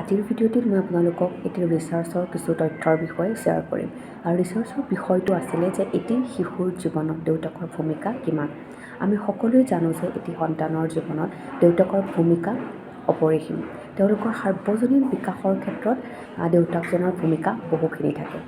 আজিৰ ভিডিঅ'টিত মই আপোনালোকক এটি ৰিচাৰ্চৰ কিছু তথ্যৰ বিষয়ে শ্বেয়াৰ কৰিম আৰু ৰিচাৰ্চৰ বিষয়টো আছিলে যে এটি শিশুৰ জীৱনত দেউতাকৰ ভূমিকা কিমান। আমি সকলোৱে জানো যে এটি সন্তানৰ জীৱনত দেউতাকৰ ভূমিকা অপৰিসীম। তেওঁলোকৰ সাৰ্বজনীন বিকাশৰ ক্ষেত্ৰত দেউতাকজনৰ ভূমিকা বহুখিনি থাকে,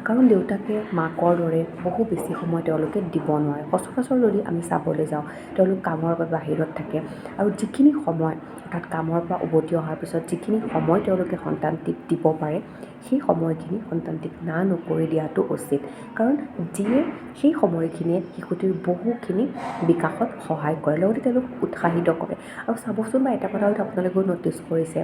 কাৰণ দেউতাকে মাকৰ দৰে বহু বেছি সময় তেওঁলোকে দিব নোৱাৰে। সচৰাচৰ যদি আমি চাবলৈ যাওঁ, তেওঁলোক কামৰ বাবে বাহিৰত থাকে আৰু যিখিনি সময় অৰ্থাৎ কামৰ পৰা উভতি অহাৰ পিছত যিখিনি সময় তেওঁলোকে সন্তানটিক দিব পাৰে, সেই সময়খিনি সন্তানটিক না নকৰি দিয়াটো উচিত, কাৰণ যিয়ে সেই সময়খিনিয়ে শিশুটিৰ বহুখিনি বিকাশত সহায় কৰে, লগতে তেওঁলোক উৎসাহিত কৰে। আৰু চাবচোন বা এটা কথা হয়তো আপোনালোকেও ন'টিচ কৰিছে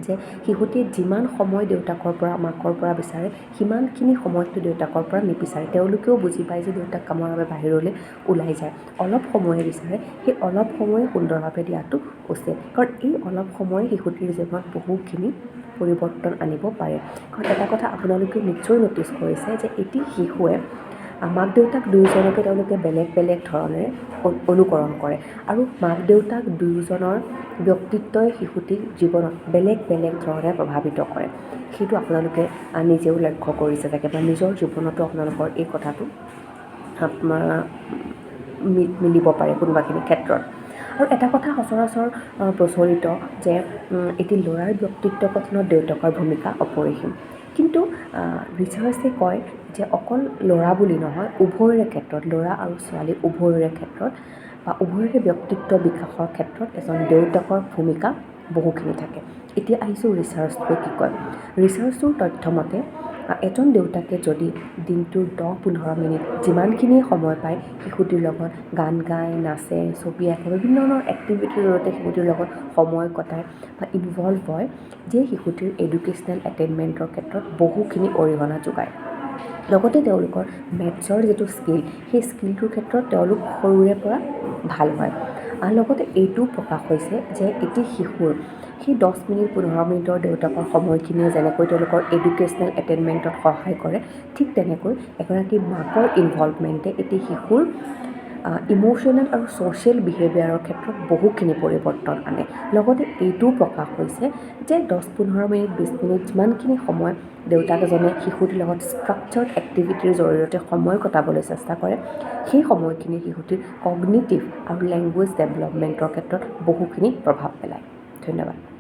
যে শিশুটিয়ে যিমান সময় দেউতাকৰ পৰা মাকৰ পৰা বিচাৰে, সিমানখিনি সময়টো দেউতাকৰ পৰা নিবিচাৰে। তেওঁলোকেও বুজি পায় যে দেউতাক কামৰ বাবে বাহিৰলৈ ওলাই যায়, অলপ সময়ে বিচাৰে, সেই অলপ সময়ে সুন্দৰভাৱে দিয়াটো উচিত, কাৰণ এই অলপ সময়ে শিশুটিৰ জীৱনত বহুখিনি পৰিৱৰ্তন আনিব পাৰে। কাৰণ এটা কথা আপোনালোকে নিশ্চয় ন'টিচ কৰিছে যে এটি শিশুৱে মাক দেউতাক দুয়োজনকে তেওঁলোকে বেলেগ বেলেগ ধৰণেৰে অনুকৰণ কৰে, আৰু মাক দেউতাক দুয়োজনৰ ব্যক্তিত্বই শিশুটিক জীৱনত বেলেগ বেলেগ ধৰণে প্ৰভাৱিত কৰে। সেইটো আপোনালোকে নিজেও লক্ষ্য কৰিছে চাগে, বা নিজৰ জীৱনতো আপোনালোকৰ এই কথাটো মিলিব পাৰে কোনোবাখিনি ক্ষেত্ৰত। আৰু এটা কথা সচৰাচৰ প্ৰচলিত যে এটি ল'ৰাৰ ব্যক্তিত্ব গঠনত দেউতাকৰ ভূমিকা অপৰিসীম, কিন্তু ৰিচাৰ্চে কয় যে অকল ল'ৰা বুলি নহয়, উভয়ৰে ক্ষেত্ৰত, ল'ৰা আৰু ছোৱালী উভয়ৰে ক্ষেত্ৰত বা উভয়ৰে ব্যক্তিত্ব বিকাশৰ ক্ষেত্ৰত এজন দেউতাকৰ ভূমিকা বহুখিনি থাকে। এতিয়া আহিছোঁ ৰিচাৰ্চটোৱে কি কয়। ৰিচাৰ্চটোৰ তথ্য মতে এজন দেউতাকে যদি দিনটোৰ 10-15 মিনিট যিমানখিনি সময় পায় শিশুটিৰ লগত গান গায়, নাচে, ছবি আঁকে, বিভিন্ন ধৰণৰ এক্টিভিটিৰ জৰিয়তে শিশুটিৰ লগত সময় কটায় বা ইনভলভ হয়, যিয়ে শিশুটিৰ এডুকেশ্যনেল এটেইনমেণ্টৰ ক্ষেত্ৰত বহুখিনি অৰিহণা যোগায়। লগতে তেওঁলোকৰ মেথছৰ যিটো স্কিল, সেই স্কিলটোৰ ক্ষেত্ৰত তেওঁলোক সৰুৰে পৰা ভাল হয়। লগতে এইটোও প্ৰকাশ হৈছে যে এটি শিশুৰ সেই 10 মিনিট 15 মিনিটৰ দেউতাকৰ সময়খিনিয়ে যেনেকৈ তেওঁলোকৰ এডুকেশ্যনেল এটেইনমেণ্টত সহায় কৰে, ঠিক তেনেকৈ এগৰাকী মাকৰ ইনভলভমেণ্টে এটি শিশুৰ ইম'শ্যনেল আৰু ছ'চিয়েল বিহেভিয়াৰৰ ক্ষেত্ৰত বহুখিনি পৰিৱৰ্তন আনে। লগতে এইটোও প্ৰকাশ হৈছে যে 10-15 মিনিট 20 মিনিট যিমানখিনি সময় দেউতাক এজনে শিশুটিৰ লগত ষ্ট্ৰাকচাৰ্ড এক্টিভিটিৰ জৰিয়তে সময় কটাবলৈ চেষ্টা কৰে, সেই সময়খিনি শিশুটিৰ কগনিটিভ আৰু লেংগুৱেজ ডেভেলপমেণ্টৰ ক্ষেত্ৰত বহুখিনি প্ৰভাৱ পেলায়। ধন্যবাদ।